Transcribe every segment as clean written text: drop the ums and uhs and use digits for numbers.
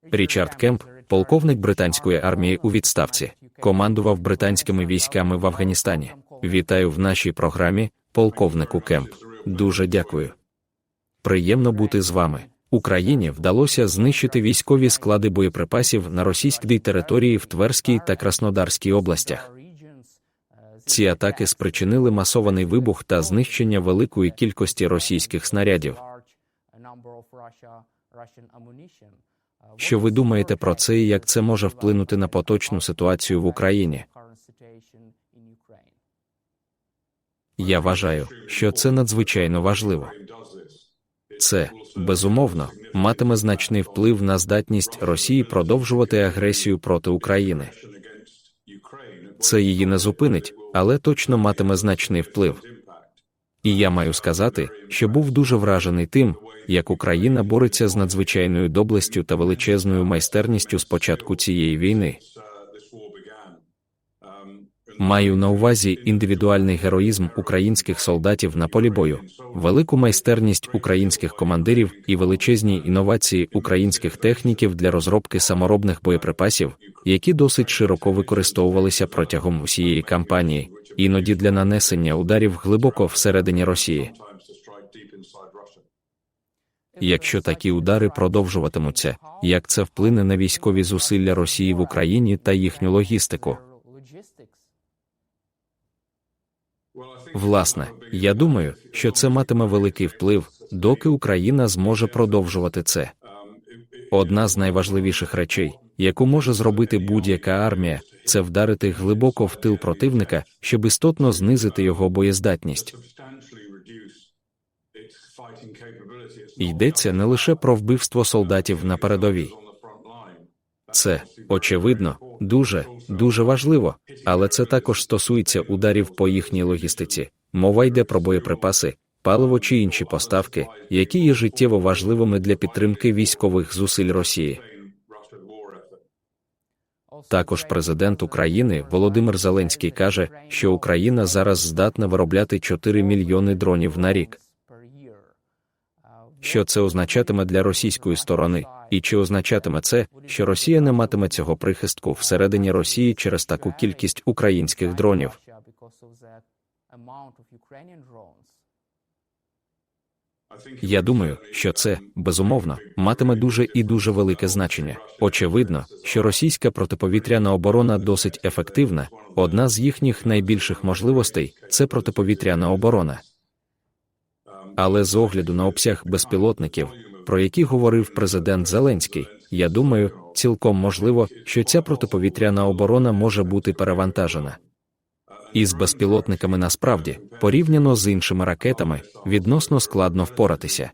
Річард Кемп, полковник британської армії у відставці, командував британськими військами в Афганістані. Вітаю в нашій програмі, полковнику Кемп. Дуже дякую. Приємно бути з вами. Україні вдалося знищити військові склади боєприпасів на російській території в Тверській та Краснодарській областях. Ці атаки спричинили масований вибух та знищення великої кількості російських снарядів. Що ви думаєте про це і як це може вплинути на поточну ситуацію в Україні? Я вважаю, що це надзвичайно важливо. Це, безумовно, матиме значний вплив на здатність Росії продовжувати агресію проти України. Це її не зупинить, але точно матиме значний вплив. І я маю сказати, що був дуже вражений тим, як Україна бореться з надзвичайною доблестю та величезною майстерністю з початку цієї війни. Маю на увазі індивідуальний героїзм українських солдатів на полі бою, велику майстерність українських командирів і величезні інновації українських техніків для розробки саморобних боєприпасів, які досить широко використовувалися протягом усієї кампанії, іноді для нанесення ударів глибоко всередині Росії. Якщо такі удари продовжуватимуться, як це вплине на військові зусилля Росії в Україні та їхню логістику? Власне, я думаю, що це матиме великий вплив, доки Україна зможе продовжувати це. Одна з найважливіших речей, яку може зробити будь-яка армія, це вдарити глибоко в тил противника, щоб істотно знизити його боєздатність. Йдеться не лише про вбивство солдатів на передовій. Це, очевидно, дуже важливо, але це також стосується ударів по їхній логістиці. Мова йде про боєприпаси, паливо чи інші поставки, які є життєво важливими для підтримки військових зусиль Росії. Також президент України Володимир Зеленський каже, що Україна зараз здатна виробляти 4 мільйони дронів на рік. Що це означатиме для російської сторони? І чи означатиме це, що Росія не матиме цього прихистку всередині Росії через таку кількість українських дронів? Я думаю, що це, безумовно, матиме дуже велике значення. Очевидно, що російська протиповітряна оборона досить ефективна. Одна з їхніх найбільших можливостей – це протиповітряна оборона. Але з огляду на обсяг безпілотників, про які говорив президент Зеленський, я думаю, цілком можливо, що ця протиповітряна оборона може бути перевантажена. Із безпілотниками насправді, порівняно з іншими ракетами, відносно складно впоратися.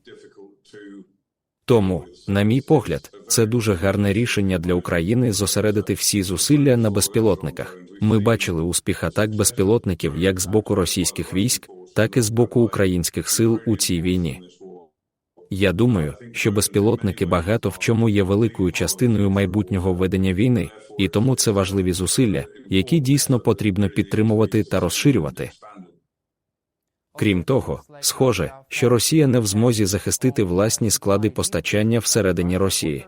Тому, на мій погляд, це дуже гарне рішення для України зосередити всі зусилля на безпілотниках. Ми бачили успіх атак безпілотників як з боку російських військ, так і з боку українських сил у цій війні. Я думаю, що безпілотники багато в чому є великою частиною майбутнього ведення війни, і тому це важливі зусилля, які дійсно потрібно підтримувати та розширювати. Крім того, схоже, що Росія не в змозі захистити власні склади постачання всередині Росії.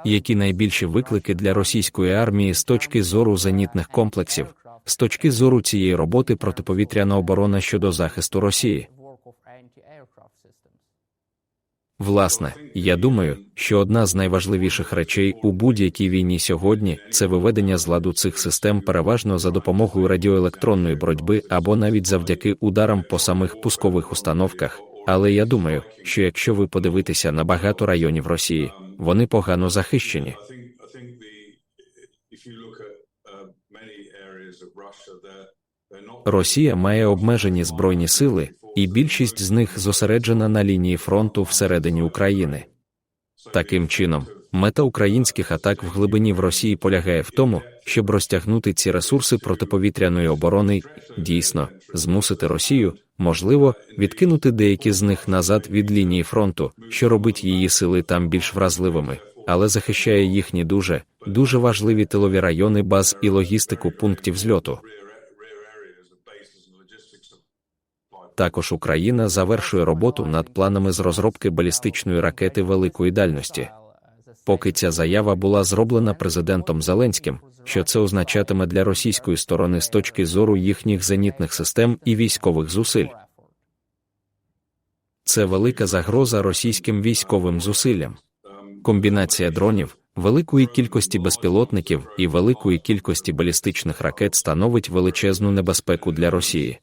Які найбільші виклики для російської армії з точки зору зенітних комплексів, з точки зору цієї роботи протиповітряна оборона щодо захисту Росії? Власне, я думаю, що одна з найважливіших речей у будь-якій війні сьогодні – це виведення з ладу цих систем переважно за допомогою радіоелектронної боротьби або навіть завдяки ударам по самих пускових установках. Але я думаю, що якщо ви подивитеся на багато районів Росії, вони погано захищені. Росія має обмежені збройні сили, і більшість з них зосереджена на лінії фронту всередині України. Таким чином, мета українських атак в глибині в Росії полягає в тому, щоб розтягнути ці ресурси протиповітряної оборони, дійсно, змусити Росію, можливо, відкинути деякі з них назад від лінії фронту, що робить її сили там більш вразливими, але захищає їхні дуже важливі тилові райони баз і логістику пунктів зльоту. Також Україна завершує роботу над планами з розробки балістичної ракети великої дальності. поки ця заява була зроблена президентом Зеленським, що це означатиме для російської сторони з точки зору їхніх зенітних систем і військових зусиль. Це велика загроза російським військовим зусиллям. Комбінація дронів, великої кількості безпілотників і великої кількості балістичних ракет становить величезну небезпеку для Росії.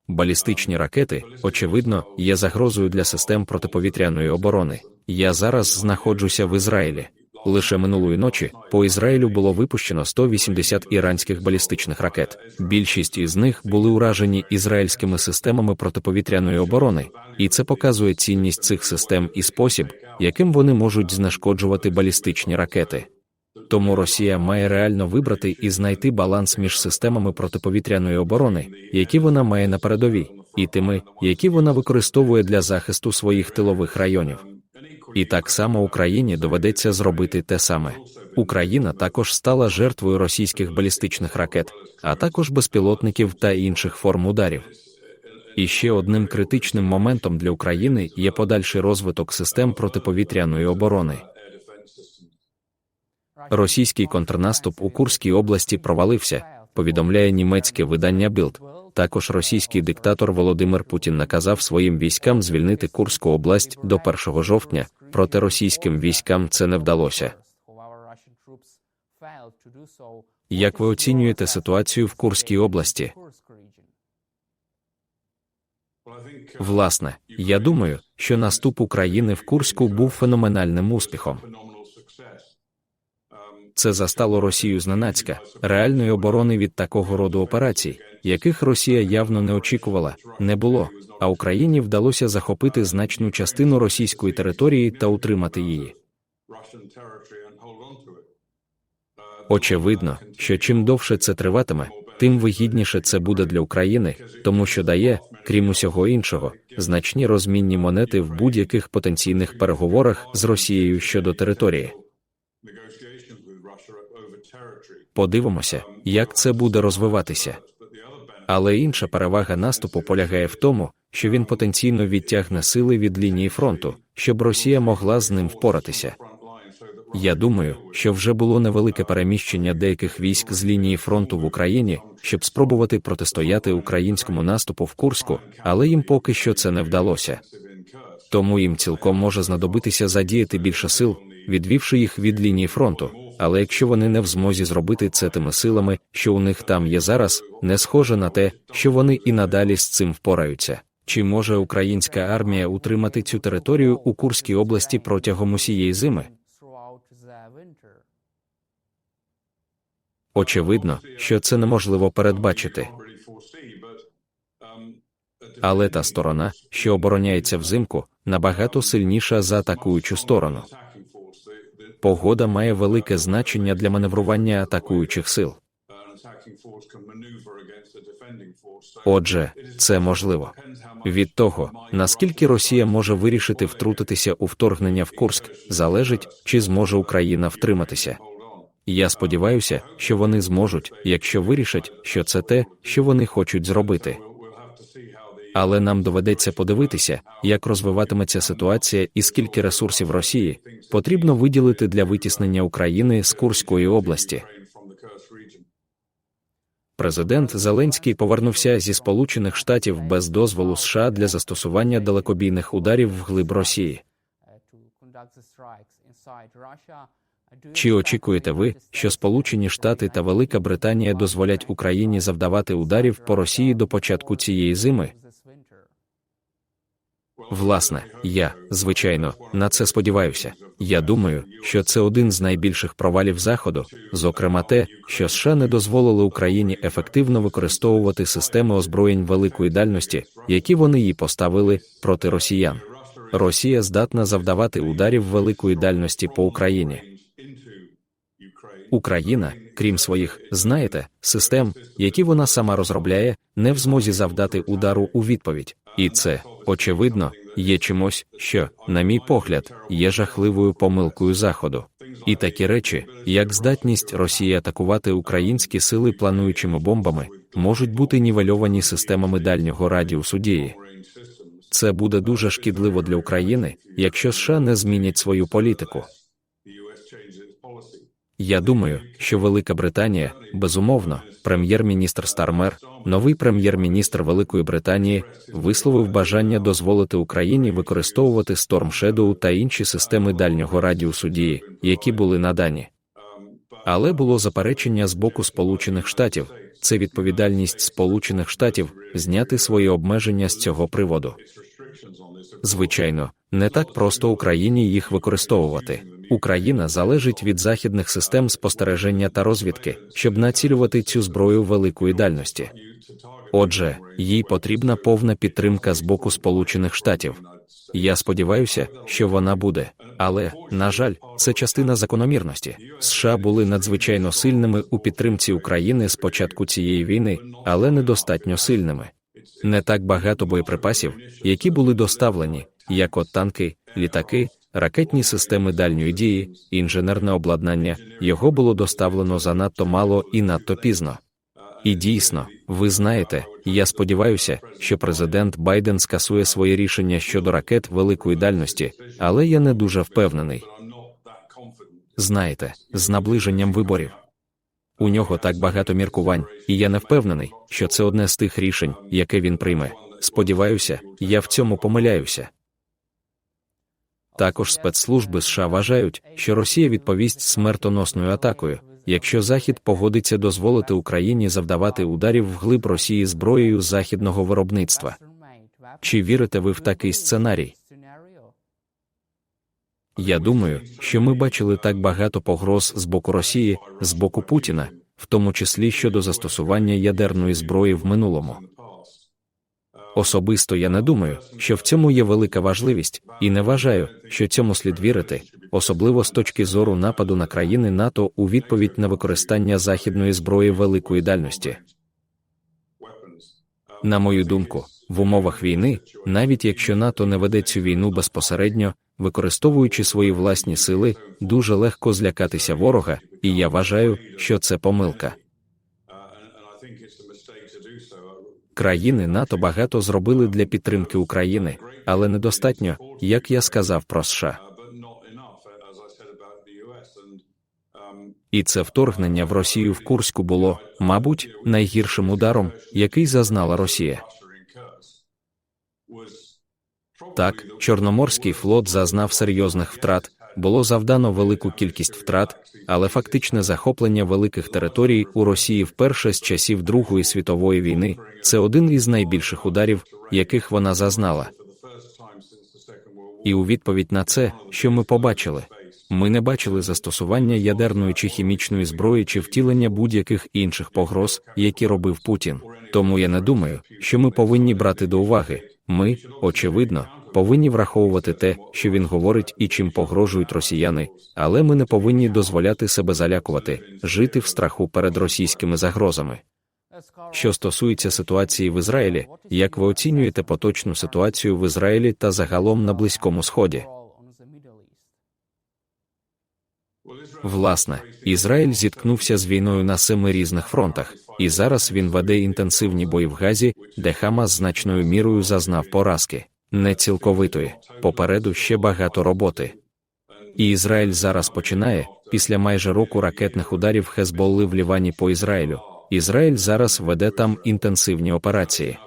Балістичні ракети, очевидно, є загрозою для систем протиповітряної оборони. Я зараз знаходжуся в Ізраїлі. Лише минулої ночі по Ізраїлю було випущено 180 іранських балістичних ракет. Більшість із них були уражені ізраїльськими системами протиповітряної оборони, і це показує цінність цих систем і спосіб, яким вони можуть знешкоджувати балістичні ракети. Тому Росія має реально вибрати і знайти баланс між системами протиповітряної оборони, які вона має на передовій, і тими, які вона використовує для захисту своїх тилових районів. І так само Україні доведеться зробити те саме. Україна також стала жертвою російських балістичних ракет, а також безпілотників та інших форм ударів. І ще одним критичним моментом для України є подальший розвиток систем протиповітряної оборони. Російський контрнаступ у Курській області провалився, повідомляє німецьке видання Bild. Також російський диктатор Володимир Путін наказав своїм військам звільнити Курську область до 1 жовтня, проте російським військам це не вдалося. Як ви оцінюєте ситуацію в Курській області? Власне, я думаю, що наступ України в Курську був феноменальним успіхом. Це застало Росію зненацька, реальної оборони від такого роду операцій, яких Росія явно не очікувала, не було, а Україні вдалося захопити значну частину російської території та утримати її. Очевидно, що чим довше це триватиме, тим вигідніше це буде для України, тому що дає, крім усього іншого, значні розмінні монети в будь-яких потенційних переговорах з Росією щодо території. Подивимося, як це буде розвиватися. Але інша перевага наступу полягає в тому, що він потенційно відтягне сили від лінії фронту, щоб Росія могла з ним впоратися. Я думаю, що вже було невелике переміщення деяких військ з лінії фронту в Україні, щоб спробувати протистояти українському наступу в Курську, але їм поки що це не вдалося. Тому їм цілком може знадобитися задіяти більше сил, відвівши їх від лінії фронту. Але якщо вони не в змозі зробити це тими силами, що у них там є зараз, не схоже на те, що вони і надалі з цим впораються. Чи може українська армія утримати цю територію у Курській області протягом усієї зими? Очевидно, що це неможливо передбачити. Але та сторона, що обороняється взимку, набагато сильніша за атакуючу сторону. Погода має велике значення для маневрування атакуючих сил. Отже, це можливо. Від того, наскільки Росія може вирішити втрутитися у вторгнення в Курськ, залежить, чи зможе Україна втриматися. Я сподіваюся, що вони зможуть, якщо вирішать, що це те, що вони хочуть зробити. Але нам доведеться подивитися, як розвиватиметься ситуація і скільки ресурсів Росії потрібно виділити для витіснення України з Курської області. Президент Зеленський повернувся зі Сполучених Штатів без дозволу США для застосування далекобійних ударів вглиб Росії. Чи очікуєте ви, що Сполучені Штати та Велика Британія дозволять Україні завдавати ударів по Росії до початку цієї зими? Власне, я, звичайно, на це сподіваюся. Я думаю, що це один з найбільших провалів Заходу, зокрема те, що США не дозволили Україні ефективно використовувати системи озброєнь великої дальності, які вони їй поставили, проти росіян. Росія здатна завдавати ударів великої дальності по Україні. Україна, крім своїх, знаєте, систем, які вона сама розробляє, не в змозі завдати удару у відповідь. І це, очевидно, є чимось, що, на мій погляд, є жахливою помилкою Заходу. І такі речі, як здатність Росії атакувати українські сили плануючими бомбами, можуть бути нівельовані системами дальнього радіусу дії. Це буде дуже шкідливо для України, якщо США не змінять свою політику. Я думаю, що Велика Британія, безумовно, прем'єр-міністр Стармер, новий прем'єр-міністр Великої Британії, висловив бажання дозволити Україні використовувати Storm Shadow та інші системи дальнього радіусу дії, які були надані. Але було заперечення з боку Сполучених Штатів. Це відповідальність Сполучених Штатів зняти свої обмеження з цього приводу. Звичайно, не так просто Україні їх використовувати. Україна залежить від західних систем спостереження та розвідки, щоб націлювати цю зброю великої дальності. Отже, їй потрібна повна підтримка з боку Сполучених Штатів. Я сподіваюся, що вона буде. Але, на жаль, це частина закономірності. США були надзвичайно сильними у підтримці України з початку цієї війни, але недостатньо сильними. Не так багато боєприпасів, які були доставлені, як от танки, літаки, ракетні системи дальньої дії, інженерне обладнання, його було доставлено занадто мало і надто пізно. І дійсно, ви знаєте, я сподіваюся, що президент Байден скасує своє рішення щодо ракет великої дальності, але я не дуже впевнений. Знаєте, з наближенням виборів. У нього так багато міркувань, і я не впевнений, що це одне з тих рішень, яке він прийме. Сподіваюся, я в цьому помиляюся. Також спецслужби США вважають, що Росія відповість смертоносною атакою, якщо Захід погодиться дозволити Україні завдавати ударів вглиб Росії зброєю західного виробництва. Чи вірите ви в такий сценарій? Я думаю, що ми бачили так багато погроз з боку Росії, з боку Путіна, в тому числі щодо застосування ядерної зброї в минулому. Особисто я не думаю, що в цьому є велика важливість, і не вважаю, що цьому слід вірити, особливо з точки зору нападу на країни НАТО у відповідь на використання західної зброї великої дальності. На мою думку, в умовах війни, навіть якщо НАТО не веде цю війну безпосередньо, використовуючи свої власні сили, дуже легко злякатися ворога, і я вважаю, що це помилка. Країни НАТО багато зробили для підтримки України, але недостатньо, як я сказав про США. І це вторгнення в Росію в Курську було, мабуть, найгіршим ударом, який зазнала Росія. Так, Чорноморський флот зазнав серйозних втрат, було завдано велику кількість втрат, але фактичне захоплення великих територій у Росії вперше з часів Другої світової війни – це один із найбільших ударів, яких вона зазнала. І у відповідь на це, що ми побачили? Ми не бачили застосування ядерної чи хімічної зброї чи втілення будь-яких інших погроз, які робив Путін. Тому я не думаю, що ми повинні брати до уваги. Ми, очевидно, повинні враховувати те, що він говорить і чим погрожують росіяни, але ми не повинні дозволяти себе залякувати, жити в страху перед російськими загрозами. Що стосується ситуації в Ізраїлі, як ви оцінюєте поточну ситуацію в Ізраїлі та загалом на Близькому Сході? Власне, Ізраїль зіткнувся з війною на 7 різних фронтах, і зараз він веде інтенсивні бої в Газі, де Хамас значною мірою зазнав поразки. Не цілковитої, попереду ще багато роботи. І Ізраїль зараз починає, після майже року ракетних ударів Хезболли в Лівані по Ізраїлю, Ізраїль зараз веде там інтенсивні операції.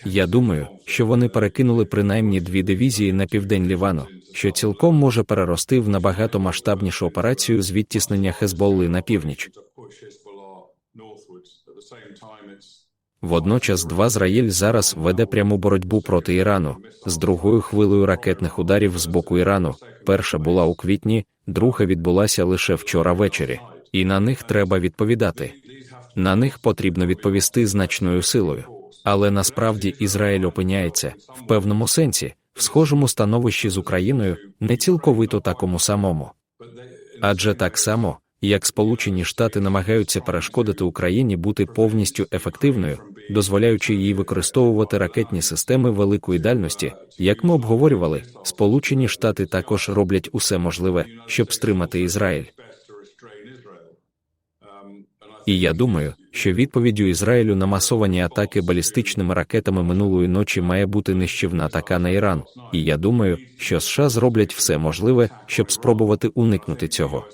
Я думаю, що вони перекинули принаймні 2 дивізії на південь Лівану, що цілком може перерости в набагато масштабнішу операцію з відтіснення Хезболли на північ. Водночас Ізраїль зараз веде пряму боротьбу проти Ірану, з другою хвилею ракетних ударів з боку Ірану. Перша була у квітні, друга відбулася лише вчора ввечері. І на них треба відповідати. На них потрібно відповісти значною силою. Але насправді Ізраїль опиняється, в певному сенсі, в схожому становищі з Україною, не цілковито такому самому. Адже так само, як Сполучені Штати намагаються перешкодити Україні бути повністю ефективною, дозволяючи їй використовувати ракетні системи великої дальності, як ми обговорювали, Сполучені Штати також роблять усе можливе, щоб стримати Ізраїль. І я думаю, що відповіддю Ізраїлю на масовані атаки балістичними ракетами минулої ночі має бути нищівна атака на Іран, і я думаю, що США зроблять все можливе, щоб спробувати уникнути цього.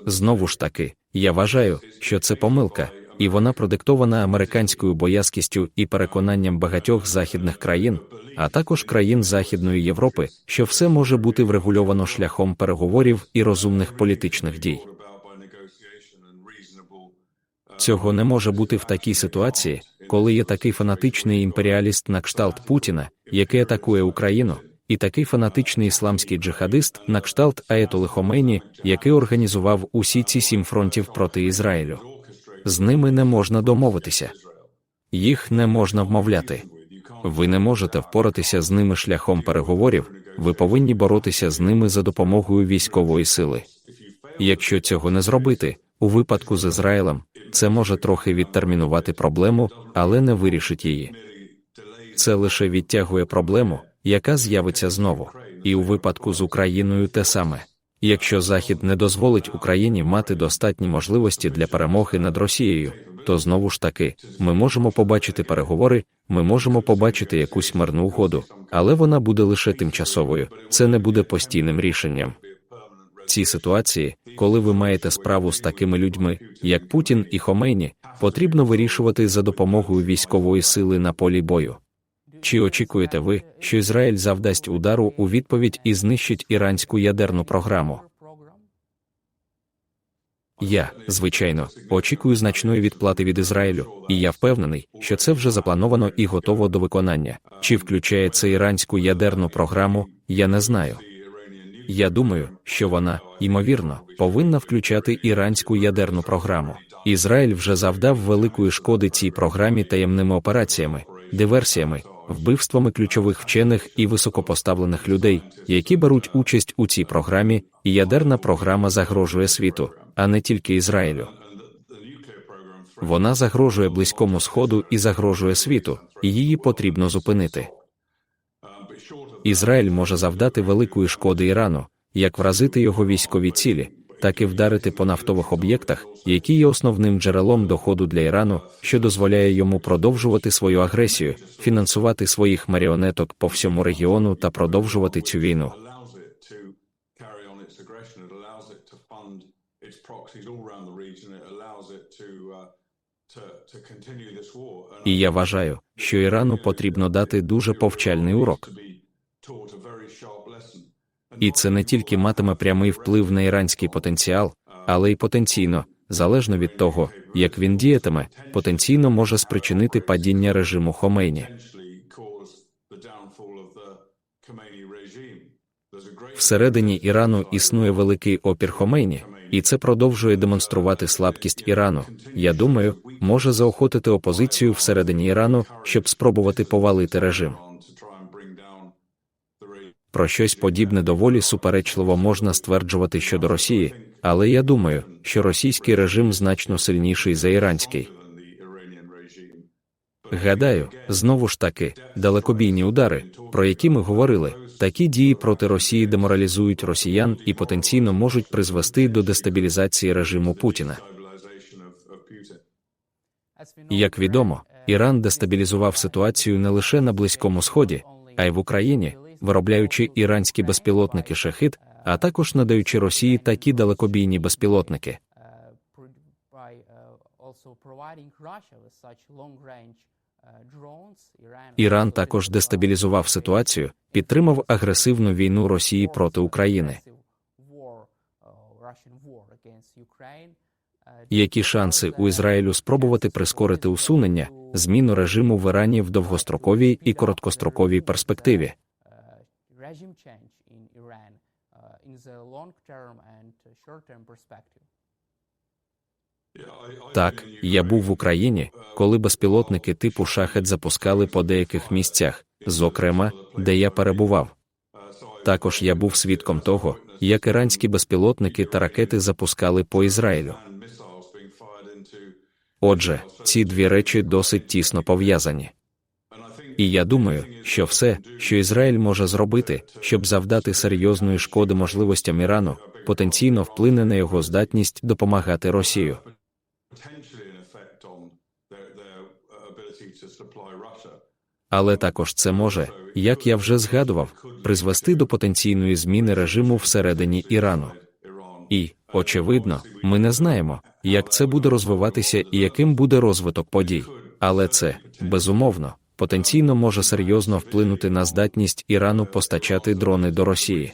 Знову ж таки, я вважаю, що це помилка, і вона продиктована американською боязкістю і переконанням багатьох західних країн, а також країн Західної Європи, що все може бути врегульовано шляхом переговорів і розумних політичних дій. Цього не може бути в такій ситуації, коли є такий фанатичний імперіаліст на кшталт Путіна, який атакує Україну, і такий фанатичний ісламський джихадист на кшталт Аєтоли Хомейні, який організував усі ці 7 фронтів проти Ізраїлю. З ними не можна домовитися. Їх не можна вмовляти. Ви не можете впоратися з ними шляхом переговорів, ви повинні боротися з ними за допомогою військової сили. Якщо цього не зробити, у випадку з Ізраїлем, це може трохи відтермінувати проблему, але не вирішить її. Це лише відтягує проблему, яка з'явиться знову. І у випадку з Україною те саме. Якщо Захід не дозволить Україні мати достатні можливості для перемоги над Росією, то знову ж таки, ми можемо побачити переговори, ми можемо побачити якусь мирну угоду, але вона буде лише тимчасовою, це не буде постійним рішенням. Ці ситуації, коли ви маєте справу з такими людьми, як Путін і Хомейні, потрібно вирішувати за допомогою військової сили на полі бою. Чи очікуєте ви, що Ізраїль завдасть удару у відповідь і знищить іранську ядерну програму? Я, звичайно, очікую значної відплати від Ізраїлю, і я впевнений, що це вже заплановано і готово до виконання. Чи включає це іранську ядерну програму, я не знаю. Я думаю, що вона, ймовірно, повинна включати іранську ядерну програму. Ізраїль вже завдав великої шкоди цій програмі таємними операціями, диверсіями, вбивствами ключових вчених і високопоставлених людей, які беруть участь у цій програмі, і ядерна програма загрожує світу, а не тільки Ізраїлю. Вона загрожує Близькому Сходу і загрожує світу, і її потрібно зупинити. Ізраїль може завдати великої шкоди Ірану, як вразити його військові цілі, так і вдарити по нафтових об'єктах, які є основним джерелом доходу для Ірану, що дозволяє йому продовжувати свою агресію, фінансувати своїх маріонеток по всьому регіону та продовжувати цю війну. І я вважаю, що Ірану потрібно дати дуже повчальний урок. І це не тільки матиме прямий вплив на іранський потенціал, але й потенційно, залежно від того, як він діятиме, потенційно може спричинити падіння режиму Хомейні. Всередині Ірану існує великий опір Хомейні, і це продовжує демонструвати слабкість Ірану. Я думаю, може заохотити опозицію всередині Ірану, щоб спробувати повалити режим. Про щось подібне доволі суперечливо можна стверджувати щодо Росії, але я думаю, що російський режим значно сильніший за іранський. Гадаю, знову ж таки, далекобійні удари, про які ми говорили, такі дії проти Росії деморалізують росіян і потенційно можуть призвести до дестабілізації режиму Путіна. Як відомо, Іран дестабілізував ситуацію не лише на Близькому Сході, а й в Україні, виробляючи іранські безпілотники «Шахід», а також надаючи Росії такі далекобійні безпілотники. Іран також дестабілізував ситуацію, підтримав агресивну війну Росії проти України. Які шанси у Ізраїлю спробувати прискорити усунення, зміну режиму в Ірані в довгостроковій і короткостроковій перспективі? Так, я був в Україні, коли безпілотники типу «Шахед» запускали по деяких місцях, зокрема, де я перебував. Також я був свідком того, як іранські безпілотники та ракети запускали по Ізраїлю. Отже, ці дві речі досить тісно пов'язані. І я думаю, що все, що Ізраїль може зробити, щоб завдати серйозної шкоди можливостям Ірану, потенційно вплине на його здатність допомагати Росію. Але також це може, як я вже згадував, призвести до потенційної зміни режиму всередині Ірану. І, очевидно, ми не знаємо, як це буде розвиватися і яким буде розвиток подій. Але це, безумовно, потенційно може серйозно вплинути на здатність Ірану постачати дрони до Росії.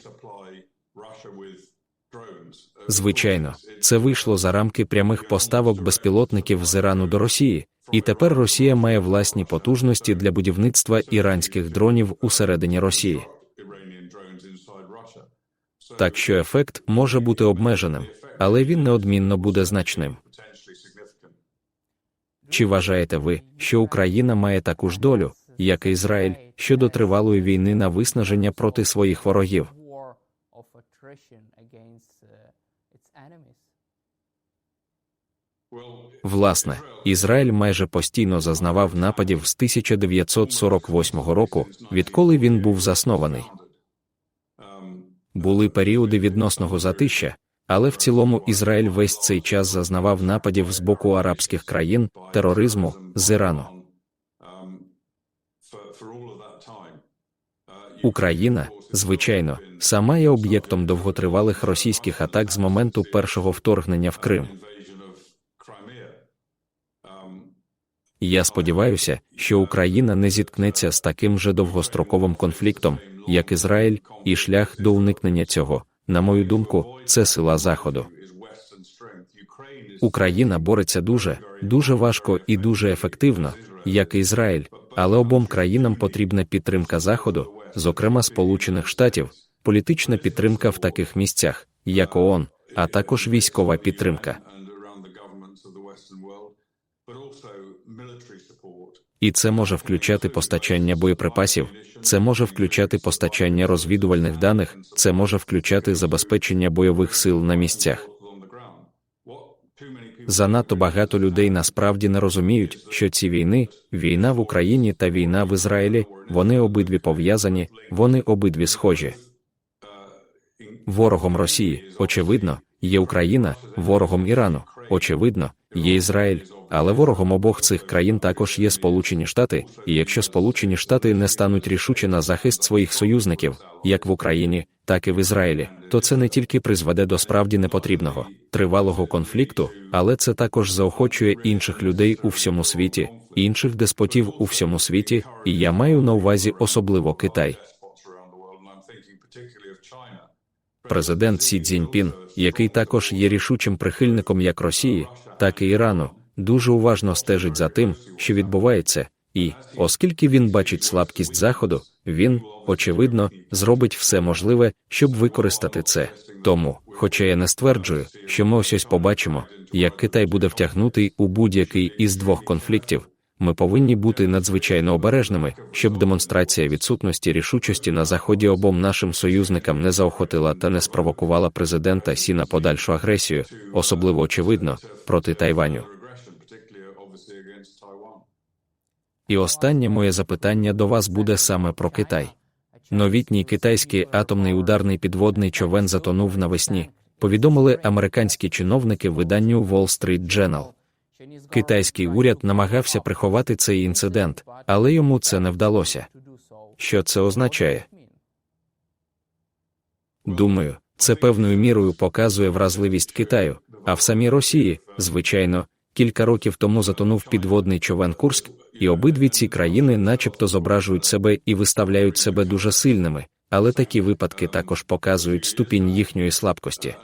Звичайно, це вийшло за рамки прямих поставок безпілотників з Ірану до Росії, і тепер Росія має власні потужності для будівництва іранських дронів усередині Росії. Так що ефект може бути обмеженим, але він неодмінно буде значним. Чи вважаєте ви, що Україна має таку ж долю, як і Ізраїль, щодо тривалої війни на виснаження проти своїх ворогів? Власне, Ізраїль майже постійно зазнавав нападів з 1948 року, відколи він був заснований. Були періоди відносного затища, але в цілому Ізраїль весь цей час зазнавав нападів з боку арабських країн, тероризму, з Ірану. Україна, звичайно, сама є об'єктом довготривалих російських атак з моменту першого вторгнення в Крим. Я сподіваюся, що Україна не зіткнеться з таким же довгостроковим конфліктом, як Ізраїль, і шлях до уникнення цього, на мою думку, це сила Заходу. Україна бореться дуже важко і дуже ефективно, як і Ізраїль, але обом країнам потрібна підтримка Заходу, зокрема Сполучених Штатів, політична підтримка в таких місцях, як ООН, а також військова підтримка. І це може включати постачання боєприпасів, це може включати постачання розвідувальних даних, це може включати забезпечення бойових сил на місцях. Занадто багато людей насправді не розуміють, що ці війни, війна в Україні та війна в Ізраїлі, вони обидві пов'язані, вони обидві схожі. Ворогом Росії, очевидно, є Україна, ворогом Ірану, очевидно, є Ізраїль, але ворогом обох цих країн також є Сполучені Штати, і якщо Сполучені Штати не стануть рішуче на захист своїх союзників, як в Україні, так і в Ізраїлі, то це не тільки призведе до справді непотрібного, тривалого конфлікту, але це також заохочує інших людей у всьому світі, інших деспотів у всьому світі, і я маю на увазі особливо Китай. Президент Сі Цзіньпін, який також є рішучим прихильником як Росії, так і Ірану, дуже уважно стежить за тим, що відбувається, і, оскільки він бачить слабкість Заходу, він, очевидно, зробить все можливе, щоб використати це. Тому, хоча я не стверджую, що ми ось побачимо, як Китай буде втягнутий у будь-який із двох конфліктів, ми повинні бути надзвичайно обережними, щоб демонстрація відсутності рішучості на Заході обом нашим союзникам не заохотила та не спровокувала президента Сі на подальшу агресію, особливо очевидно, проти Тайваню. І останнє моє запитання до вас буде саме про Китай. Новітній китайський атомний ударний підводний човен затонув навесні, повідомили американські чиновники виданню Wall Street Journal. Китайський уряд намагався приховати цей інцидент, але йому це не вдалося. Що це означає? Думаю, це певною мірою показує вразливість Китаю, а в самій Росії, звичайно, кілька років тому затонув підводний човен Курськ, і обидві ці країни начебто зображують себе і виставляють себе дуже сильними, але такі випадки також показують ступінь їхньої слабкості.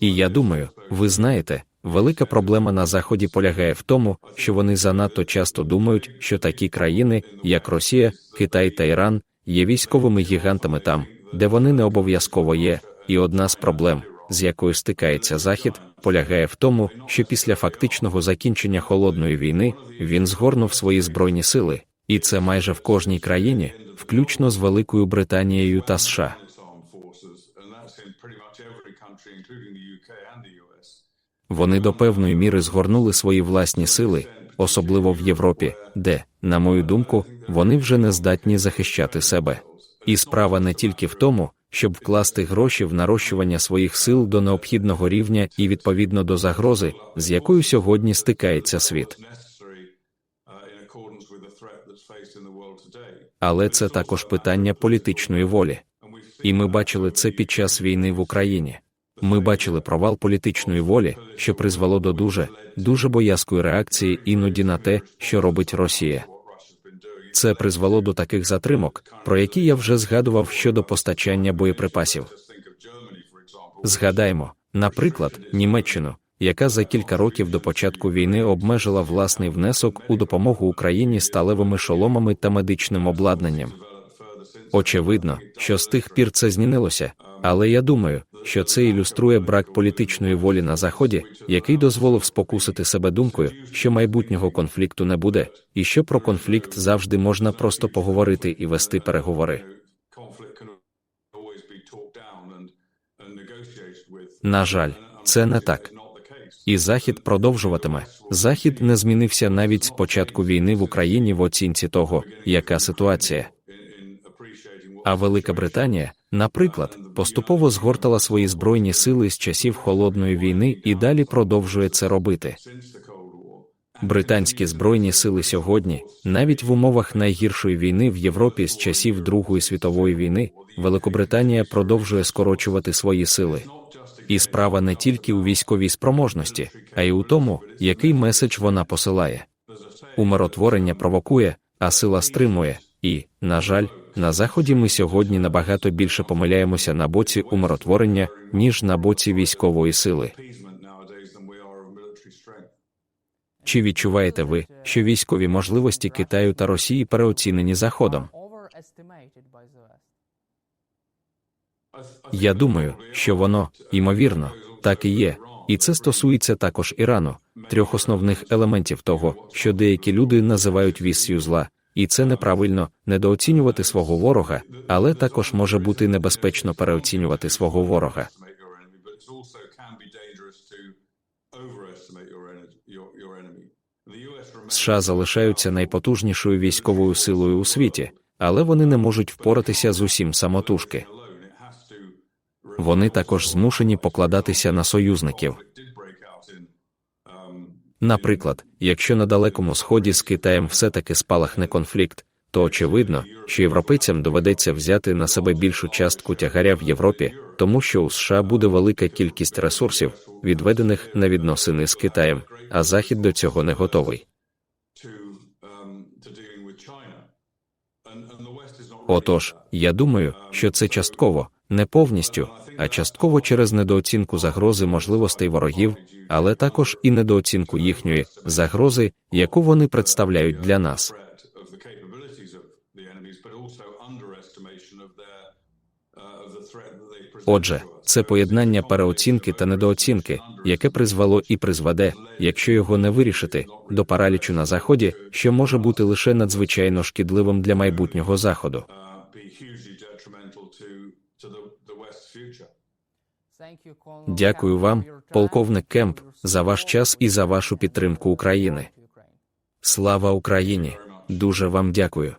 І я думаю, ви знаєте, велика проблема на Заході полягає в тому, що вони занадто часто думають, що такі країни, як Росія, Китай та Іран, є військовими гігантами там, де вони не обов'язково є, і одна з проблем, з якою стикається Захід, полягає в тому, що після фактичного закінчення Холодної війни він згорнув свої збройні сили, і це майже в кожній країні, включно з Великою Британією та США. Вони до певної міри згорнули свої власні сили, особливо в Європі, де, на мою думку, вони вже не здатні захищати себе. І справа не тільки в тому, щоб вкласти гроші в нарощування своїх сил до необхідного рівня і відповідно до загрози, з якою сьогодні стикається світ. Але це також питання політичної волі. І ми бачили це під час війни в Україні. Ми бачили провал політичної волі, що призвело до дуже боязкої реакції іноді на те, що робить Росія. Це призвело до таких затримок, про які я вже згадував щодо постачання боєприпасів. Згадаймо, наприклад, Німеччину, яка за кілька років до початку війни обмежила власний внесок у допомогу Україні сталевими шоломами та медичним обладнанням. Очевидно, що з тих пір це змінилося, але я думаю, що це ілюструє брак політичної волі на Заході, який дозволив спокусити себе думкою, що майбутнього конфлікту не буде, і що про конфлікт завжди можна просто поговорити і вести переговори. На жаль, це не так. І Захід продовжуватиме. Захід не змінився навіть з початку війни в Україні в оцінці того, яка ситуація. А Велика Британія, наприклад, поступово згортала свої збройні сили з часів Холодної війни і далі продовжує це робити. Британські збройні сили сьогодні, навіть в умовах найгіршої війни в Європі з часів Другої світової війни, Великобританія продовжує скорочувати свої сили. І справа не тільки у військовій спроможності, а й у тому, який меседж вона посилає. Умиротворення провокує, а сила стримує. І, на жаль, на Заході ми сьогодні набагато більше помиляємося на боці умиротворення, ніж на боці військової сили. Чи відчуваєте ви, що військові можливості Китаю та Росії переоцінені Заходом? Я думаю, що воно, ймовірно, так і є. І це стосується також Ірану, трьох основних елементів того, що деякі люди називають віссю зла. І це неправильно – недооцінювати свого ворога, але також може бути небезпечно переоцінювати свого ворога. США залишаються найпотужнішою військовою силою у світі, але вони не можуть впоратися з усім самотужки. Вони також змушені покладатися на союзників. Наприклад, якщо на Далекому Сході з Китаєм все-таки спалахне конфлікт, то очевидно, що європейцям доведеться взяти на себе більшу частку тягаря в Європі, тому що у США буде велика кількість ресурсів, відведених на відносини з Китаєм, а Захід до цього не готовий. Отож, я думаю, що це частково, не повністю, а частково через недооцінку загрози можливостей ворогів, але також і недооцінку їхньої загрози, яку вони представляють для нас. Отже, це поєднання переоцінки та недооцінки, яке призвело і призведе, якщо його не вирішити, до паралічу на Заході, що може бути лише надзвичайно шкідливим для майбутнього Заходу. Дякую вам, полковник Кемп, за ваш час і за вашу підтримку України. Слава Україні! Дуже вам дякую.